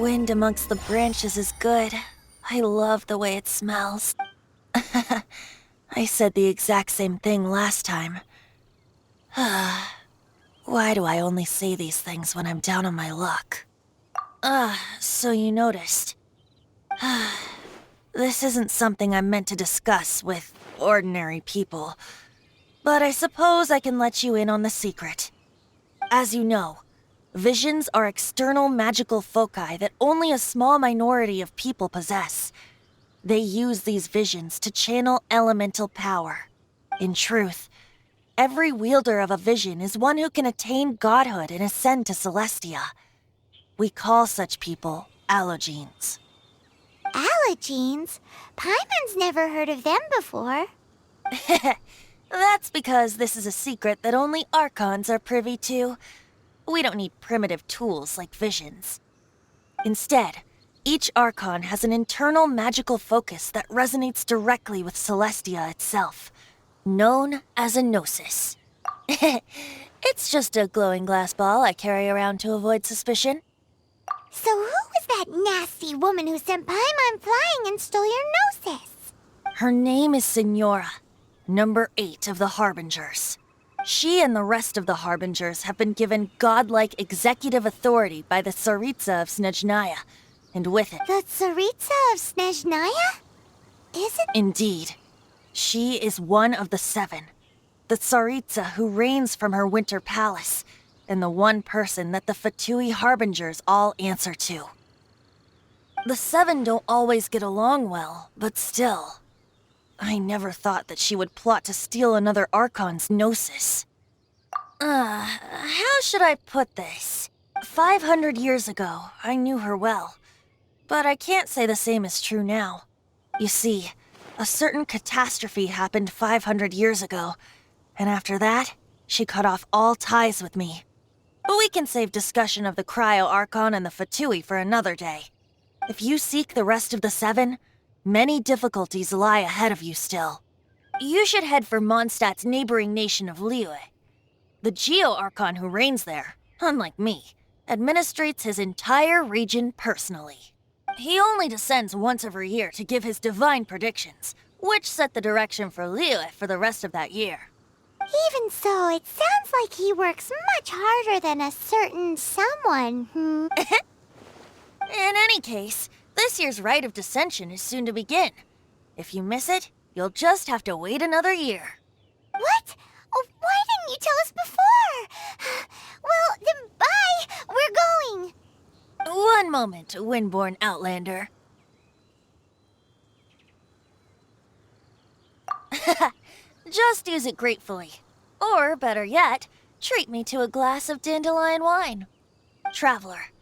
wind amongst the branches is good. I love the way it smells. I said the exact same thing last time. Why do I only say these things when I'm down on my luck? So you noticed. This isn't something I'm meant to discuss with ordinary people, but I suppose I can let you in on the secret. As you know, visions are external magical foci that only a small minority of people possess. They use these visions to channel elemental power. In truth, every wielder of a vision is one who can attain godhood and ascend to Celestia. We call such people allogenes. Allogenes? Paimon's never heard of them before. That's because this is a secret that only Archons are privy to. We don't need primitive tools like visions. Instead, each Archon has an internal magical focus that resonates directly with Celestia itself, known as a gnosis. It's just a glowing glass ball I carry around to avoid suspicion. So who was that nasty woman who sent Paimon flying and stole your gnosis? Her name is Signora, number 8 of the Harbingers. She and the rest of the Harbingers have been given godlike executive authority by the Tsaritsa of Snezhnaya, and with it... The Tsaritsa of Snezhnaya? Is it? Indeed. She is one of the 7, the Tsaritsa who reigns from her winter palace, and the one person that the Fatui Harbingers all answer to. The 7 don't always get along well, but still... I never thought that she would plot to steal another Archon's gnosis. How should I put this? 500 years ago, I knew her well. But I can't say the same is true now. You see, a certain catastrophe happened 500 years ago, and after that, she cut off all ties with me. But we can save discussion of the Cryo-Archon and the Fatui for another day. If you seek the rest of the 7, many difficulties lie ahead of you still. You should head for Mondstadt's neighboring nation of Liyue. The Geo-Archon who reigns there, unlike me, administrates his entire region personally. He only descends once every year to give his divine predictions, which set the direction for Liyue for the rest of that year. Even so, it sounds like he works much harder than a certain someone, In any case, this year's Rite of Descension is soon to begin. If you miss it, you'll just have to wait another year. What? Oh, why didn't you tell us before? Well, then bye! We're going! One moment, Windborn Outlander. Just use it gratefully. Or, better yet, treat me to a glass of dandelion wine. Traveler,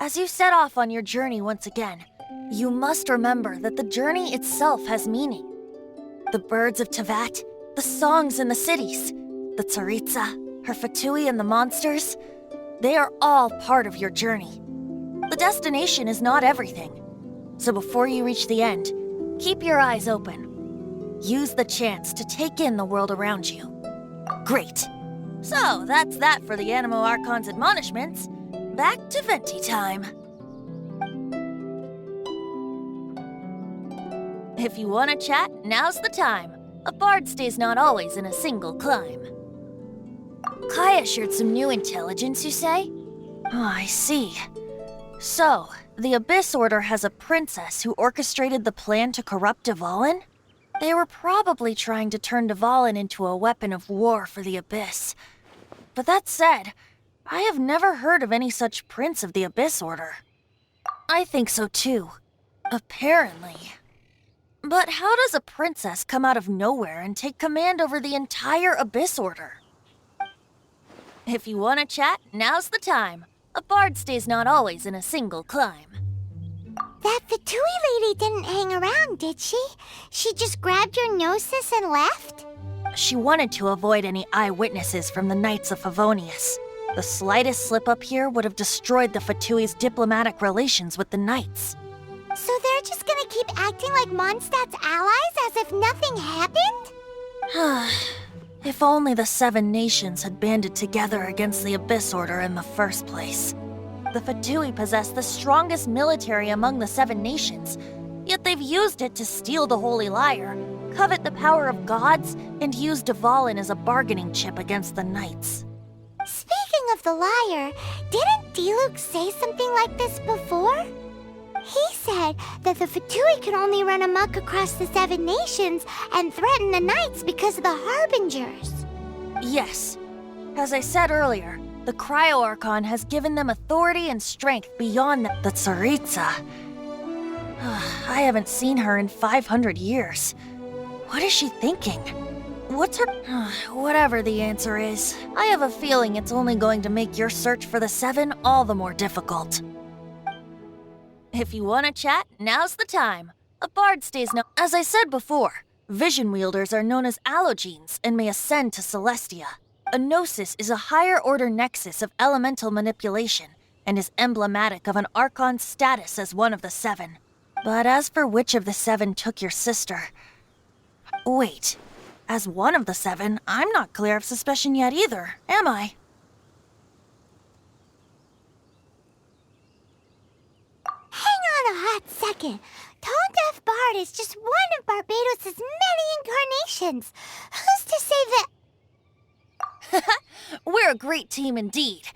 as you set off on your journey once again, you must remember that the journey itself has meaning. The birds of Tevat, the songs in the cities, the Tsaritsa, her Fatui and the monsters, they are all part of your journey. The destination is not everything. So before you reach the end, keep your eyes open. Use the chance to take in the world around you. Great. So that's that for the Animo Archon's admonishments. Back to Venti time. If you want to chat, now's the time. A bard stays not always in a single clime. Kaya shared some new intelligence, you say? Oh, I see. So, the Abyss Order has a princess who orchestrated the plan to corrupt Dvalin? They were probably trying to turn Dvalin into a weapon of war for the Abyss. But that said, I have never heard of any such prince of the Abyss Order. I think so too. Apparently. But how does a princess come out of nowhere and take command over the entire Abyss Order? If you want to chat, now's the time. A bard stays not always in a single clime. That Fatui lady didn't hang around, did she? She just grabbed your gnosis and left? She wanted to avoid any eyewitnesses from the Knights of Favonius. The slightest slip-up here would have destroyed the Fatui's diplomatic relations with the Knights. So they're just gonna keep acting like Mondstadt's allies as if nothing happened? If only the 7 nations had banded together against the Abyss Order in the first place. The Fatui possess the strongest military among the 7 nations, yet they've used it to steal the Holy Lyre, covet the power of gods, and use Dvalin as a bargaining chip against the knights. Speaking of the lyre, didn't Diluc say something like this before? He said that the Fatui could only run amok across the 7 nations and threaten the knights because of the Harbingers. Yes. As I said earlier, the Cryo-Archon has given them authority and strength beyond the Tsaritsa. I haven't seen her in 500 years. What is she thinking? What's her... Whatever the answer is, I have a feeling it's only going to make your search for the 7 all the more difficult. If you want to chat, now's the time. A bard stays no... As I said before, vision wielders are known as allogenes and may ascend to Celestia. A gnosis is a higher-order nexus of elemental manipulation and is emblematic of an Archon's status as one of the 7. But as for which of the 7 took your sister... Wait, as one of the 7, I'm not clear of suspicion yet either, am I? Hang on a hot second. Tone Deaf Bard is just one of Barbados' many incarnations. Who's to say that... We're a great team indeed.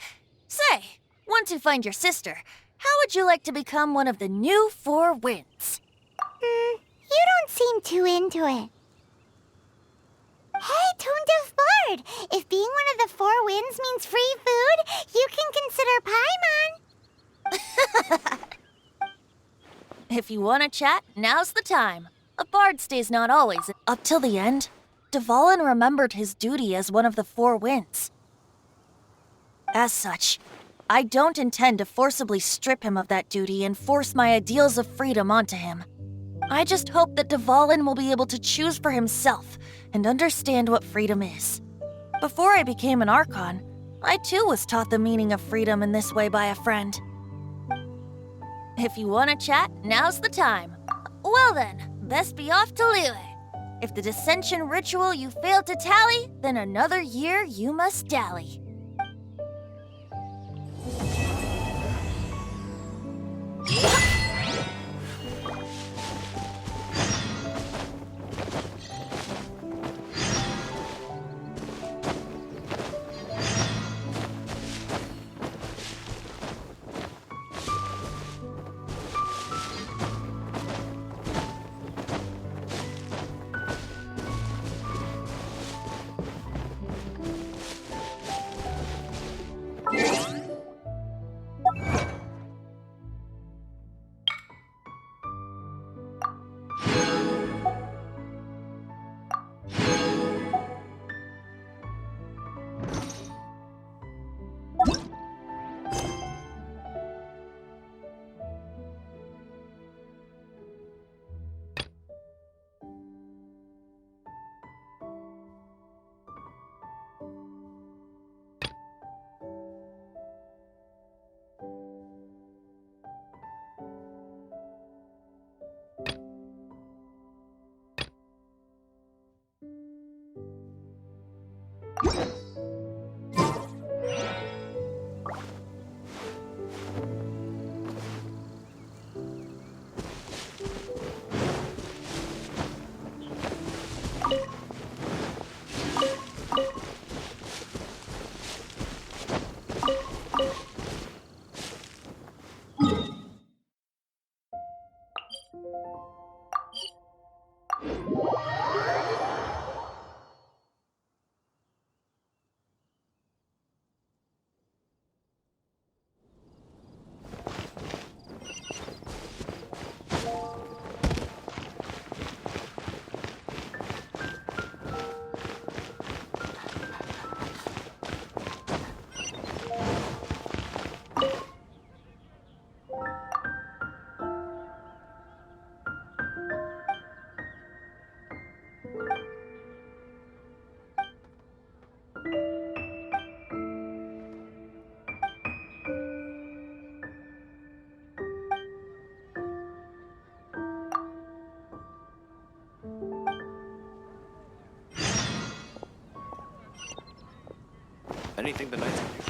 Say, once you find your sister, how would you like to become one of the new 4 winds? You don't seem too into it. Hey, Tone Deaf Bard! If being one of the 4 winds means free food, you can consider Paimon. If you want to chat, now's the time. A bard stays not always up till the end. Dvalin remembered his duty as one of the 4 winds. As such, I don't intend to forcibly strip him of that duty and force my ideals of freedom onto him. I just hope that Dvalin will be able to choose for himself and understand what freedom is. Before I became an Archon, I too was taught the meaning of freedom in this way by a friend. If you want to chat, now's the time. Well then, best be off to Liyue. If the dissension ritual you failed to tally, then another year you must dally. Anything the knights can do.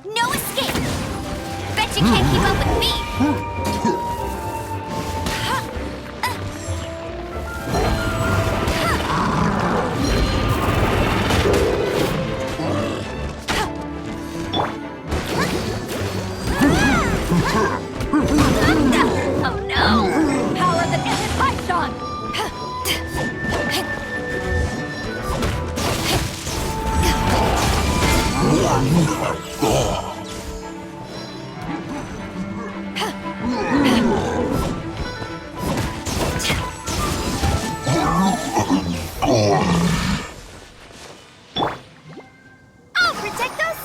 No escape! Bet you can't keep up with me! Oh no! Power the Endless Python! I'll protect us!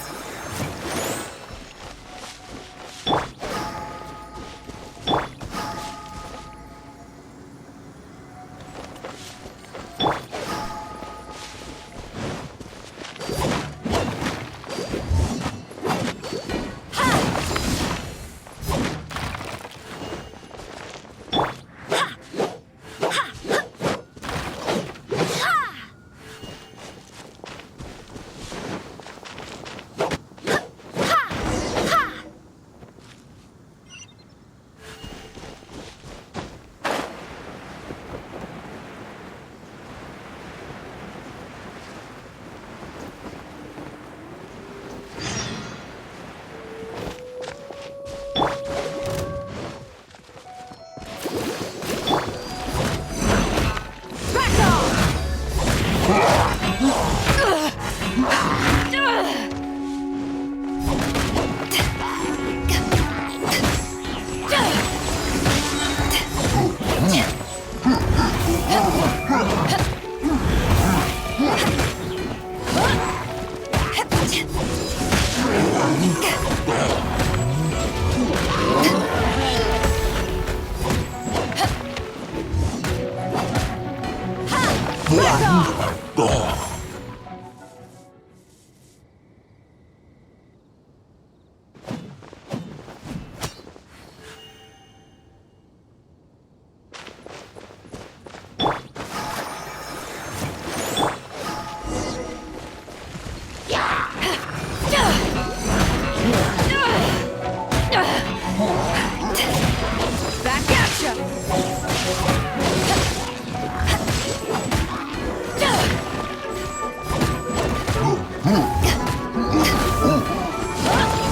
Back at ya!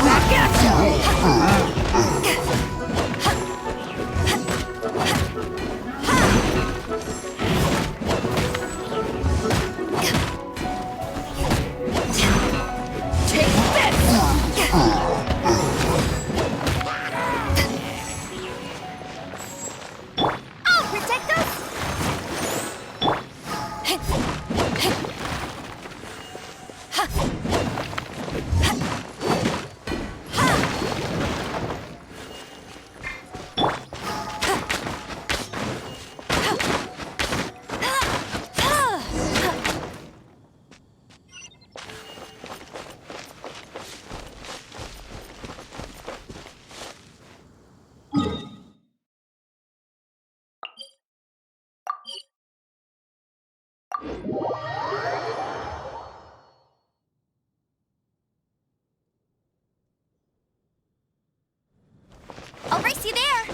Back at ya! Take this! I'll protect us! I'll race you there!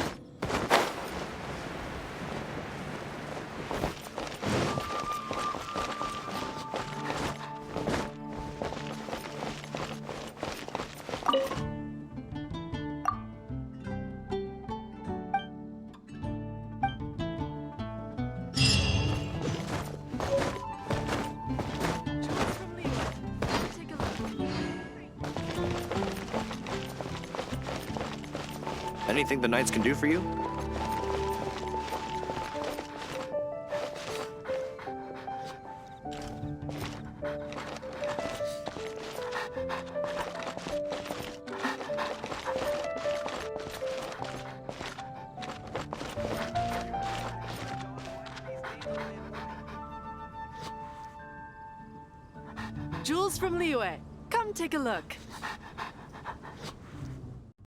Anything the Knights can do for you? Jewels from Liyue. Come take a look.